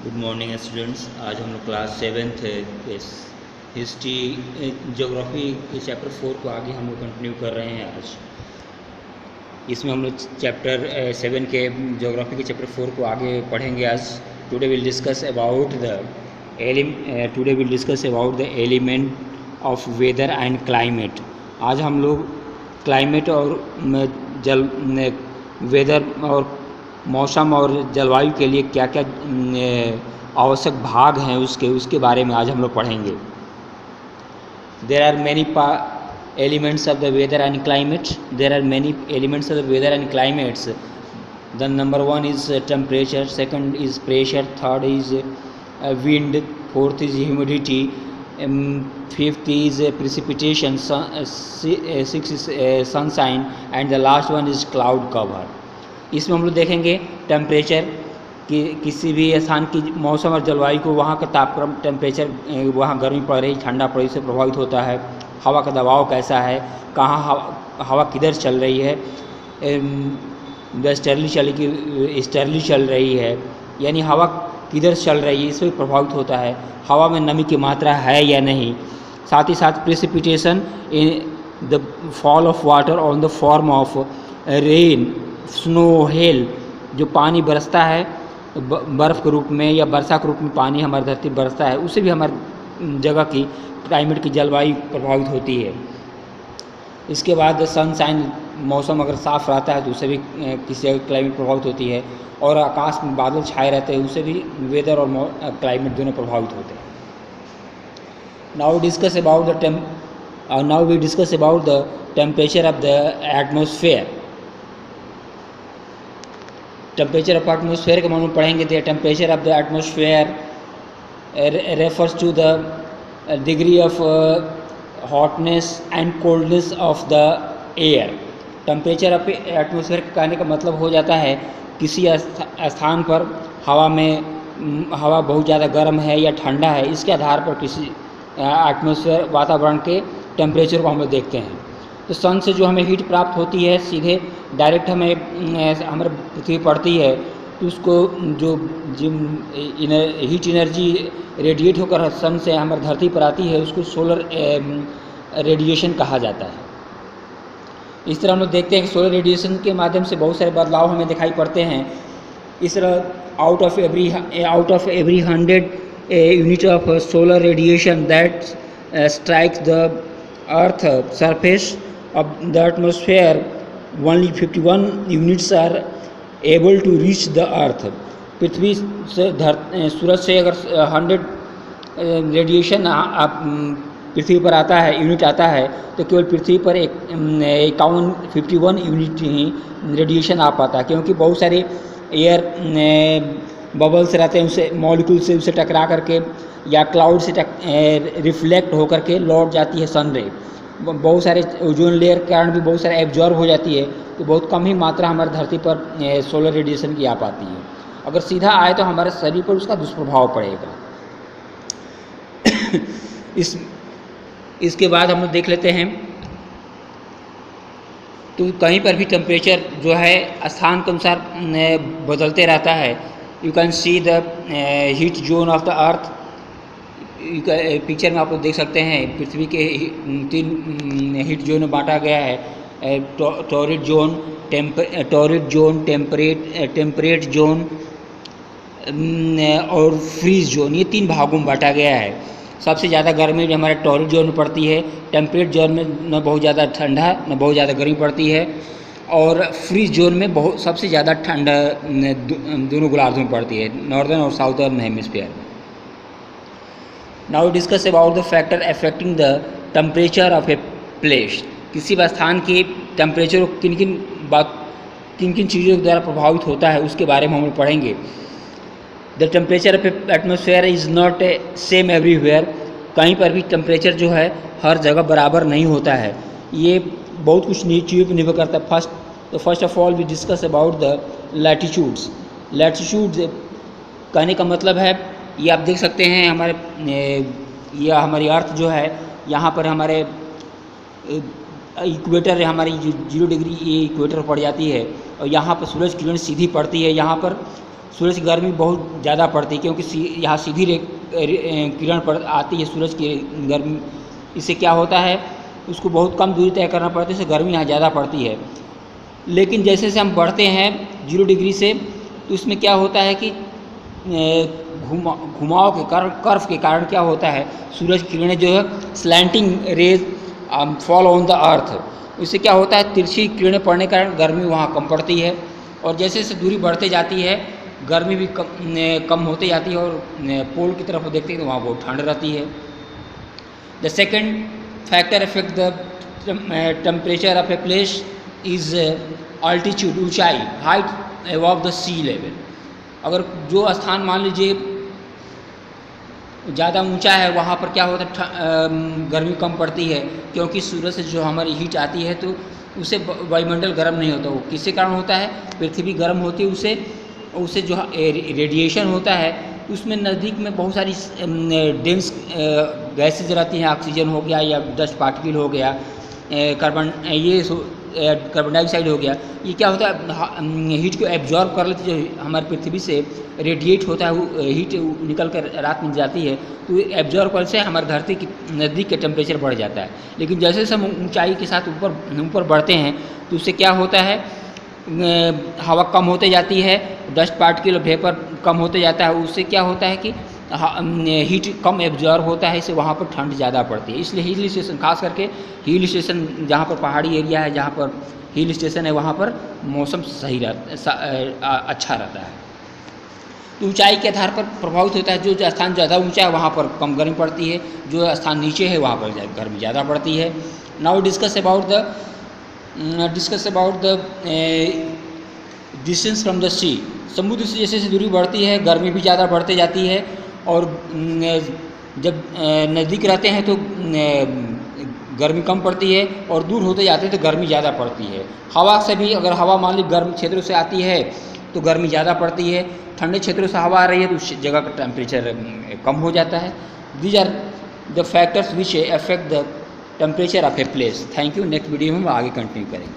Good morning students. आज हम लोग क्लास 7th हिस्ट्री ज्योग्राफी के चैप्टर 4 को आगे हम लोग कंटिन्यू कर रहे हैं। आज इसमें हम लोग चैप्टर 7 के ज्योग्राफी के चैप्टर 4 को आगे पढ़ेंगे। आज today will discuss about the element of weather and climate. आज हम लोग क्लाइमेट और वेदर और मौसम और जलवायु के लिए क्या क्या आवश्यक भाग हैं उसके बारे में आज हम लोग पढ़ेंगे। There are many elements of the weather and climate. There are many elements of the weather and climates. The number 1 is temperature, second is pressure, third is wind, fourth is humidity, fifth is precipitation, six is sunshine and the last one is cloud cover. इसमें हम लोग देखेंगे temperature कि किसी भी स्थान की मौसम और जलवायु को वहाँ का तापक्रम, टेम्परेचर, वहाँ गर्मी पड़ रही, ठंडा पड़ रही से प्रभावित होता है। हवा का दबाव कैसा है, कहाँ हवा किधर चल रही है, वेस्टर्ली चल रही है, यानी हवा किधर चल रही है, इससे प्रभावित होता है। हवा में नमी की मात्रा है या नहीं। साथ ही साथ precipitation, in the fall of water on the form of rain, snow, hello, जो पानी बरसता है बर्फ़ के रूप में या वर्षा के रूप में पानी हमारी धरती बरसता है, उससे भी हमारी जगह की क्लाइमेट की जलवायु प्रभावित होती है। इसके बाद सनशाइन, मौसम अगर साफ़ रहता है तो उससे भी किसी जगह क्लाइमेट प्रभावित होती है। और आकाश में बादल छाए रहते हैं, उससे भी वेदर और क्लाइमेट दोनों प्रभावित होते हैं। Now we discuss about the temperature of the atmosphere. Temperature of atmosphere के मालूम पढ़ेंगे। The temperature of the atmosphere refers to the degree of hotness and coldness of the air. Temperature of atmosphere कहने का मतलब हो जाता है किसी स्थान पर हवा बहुत ज़्यादा गर्म है या ठंडा है, इसके आधार पर किसी एटमॉस्फेयर वातावरण के टेम्परेचर को हम लोग देखते हैं। तो सन से जो हमें हीट प्राप्त होती है, सीधे डायरेक्ट हमारे पृथ्वी पड़ती है, तो उसको जो हीट एनर्जी रेडिएट होकर सन से हमारी धरती पर आती है, उसको सोलर रेडिएशन कहा जाता है। इस तरह हम लोग देखते हैं कि सोलर रेडिएशन के माध्यम से बहुत सारे बदलाव हमें दिखाई पड़ते हैं। इस तरह out of every 100 unit of solar radiation that strikes the earth surface of the atmosphere, only 51 units are able to reach the earth। पृथ्वी से सूरज से अगर 100 रेडिएशन पृथ्वी पर आता है, यूनिट आता है, तो केवल पृथ्वी पर 51 यूनिट ही रेडिएशन आ पाता है, क्योंकि बहुत सारे एयर बबल्स रहते हैं, उसे मॉलिक्यूल से उसे टकरा करके या क्लाउड से रिफ्लेक्ट होकर के लौट जाती है सन रे। बहुत सारे ओजोन लेयर के कारण भी बहुत सारे एब्जॉर्ब हो जाती है, तो बहुत कम ही मात्रा हमारी धरती पर सोलर रेडिएशन की आ पाती है। अगर सीधा आए तो हमारे शरीर पर उसका दुष्प्रभाव पड़ेगा। इसके बाद हम लोग देख लेते हैं, तो कहीं पर भी टेम्परेचर जो है स्थान के अनुसार बदलते रहता है। You can see the heat zone of the earth. Picture में आप लोग देख सकते हैं, पृथ्वी के 3 हीट जोन में बांटा गया है। टॉरिड जोन, टेम्परेट जोन और फ्रीज जोन, ये 3 भागों में बांटा गया है। सबसे ज़्यादा गर्मी हमारे टॉरिड जोन में पड़ती है। टेम्परेट जोन में न बहुत ज़्यादा ठंडा न बहुत ज़्यादा गर्मी पड़ती है, और फ्रीज जोन में सबसे ज़्यादा ठंडा दोनों गोलार्धों में पड़ती है, नॉर्दर्न और साउदर्न हेमिस्फीयर में। Now discuss about the factor affecting the temperature of a place. किसी भी स्थान के टेम्परेचर को किन किन चीज़ों के द्वारा प्रभावित होता है, उसके बारे में हम लोग पढ़ेंगे। The temperature of A atmosphere is not a same everywhere. कहीं पर भी टेम्परेचर जो है हर जगह बराबर नहीं होता है, ये बहुत कुछ चीज़ों पर निर्भर करता है। First of all we discuss about the latitudes. Latitudes कहने का मतलब है, ये आप देख सकते हैं यह हमारी अर्थ जो है, यहाँ पर हमारे इक्वेटर, हमारी 0 डिग्री ये इक्वेटर पड़ जाती है, और यहाँ पर सूरज किरण सीधी पड़ती है। यहाँ पर सूरज की गर्मी बहुत ज़्यादा पड़ती है, क्योंकि यहाँ सीधी किरण पड़ आती है सूरज की गर्मी। इससे क्या होता है, उसको बहुत कम दूरी तय करना पड़ता है, इससे गर्मी यहाँ ज़्यादा पड़ती है। लेकिन जैसे जैसे हम बढ़ते हैं 0 डिग्री से, तो इसमें क्या होता है कि घुमाव के कारण, कर्व के कारण क्या होता है, सूरज की किरणें जो है slanting rays fall on the earth. इससे क्या होता है, तिरछी किरणें पड़ने के कारण गर्मी वहाँ कम पड़ती है। और जैसे जैसे दूरी बढ़ते जाती है गर्मी भी कम होते जाती है, और पोल की तरफ देखते हैं तो वहाँ बहुत ठंड रहती है। The second factor affect the temperature of a place is altitude, ऊंचाई, height above the sea level. अगर जो स्थान मान लीजिए ज़्यादा ऊंचा है, वहाँ पर क्या होता है, गर्मी कम पड़ती है, क्योंकि सूरज से जो हमारी हीट आती है तो उससे वायुमंडल गर्म नहीं होता। वो किसके कारण होता है, पृथ्वी गर्म होती है, उससे जो रेडिएशन होता है उसमें नज़दीक में बहुत सारी डेंस गैसेज रहती हैं, ऑक्सीजन हो गया या डस्ट पार्टिकल हो गया, कार्बन डाइऑक्साइड हो गया। ये क्या होता है, हीट को एब्जॉर्ब कर लेती है, जो हमारी पृथ्वी से रेडिएट होता है, वो हीट निकल कर रात में जाती है, तो एब्जॉर्ब करने से हमारी धरती के नज़दीक का टेम्परेचर बढ़ जाता है। लेकिन जैसे जैसे हम ऊंचाई के साथ ऊपर बढ़ते हैं तो उससे क्या होता है, हवा कम होते जाती है, डस्ट पार्टिकल वेपर कम होते जाता है, उससे क्या होता है कि हीट कम एब्जॉर्ब होता है, इससे वहाँ पर ठंड ज़्यादा पड़ती है। इसलिए हिल स्टेशन, खास करके हिल स्टेशन जहाँ पर पहाड़ी एरिया है, जहाँ पर हिल स्टेशन है, वहाँ पर मौसम सही अच्छा रहता है। तो ऊंचाई के आधार पर प्रभावित होता है, जो स्थान ज़्यादा ऊंचा है वहाँ पर कम गर्मी पड़ती है, जो स्थान नीचे है वहाँ पर गर्मी ज़्यादा पड़ती है। Now discuss about the distance from the sea. समुद्र से जैसे जैसे दूरी बढ़ती है गर्मी भी ज़्यादा बढ़ती जाती है, और जब नज़दीक रहते हैं तो गर्मी कम पड़ती है, और दूर होते जाते हैं तो गर्मी ज़्यादा पड़ती है। हवा से भी, अगर हवा मान ली गर्म क्षेत्रों से आती है तो गर्मी ज़्यादा पड़ती है, ठंडे क्षेत्रों से हवा आ रही है तो उस जगह का टेम्परेचर कम हो जाता है। These are the factors which affect the temperature of a place. Thank you. Next video में हम आगे कंटिन्यू करेंगे।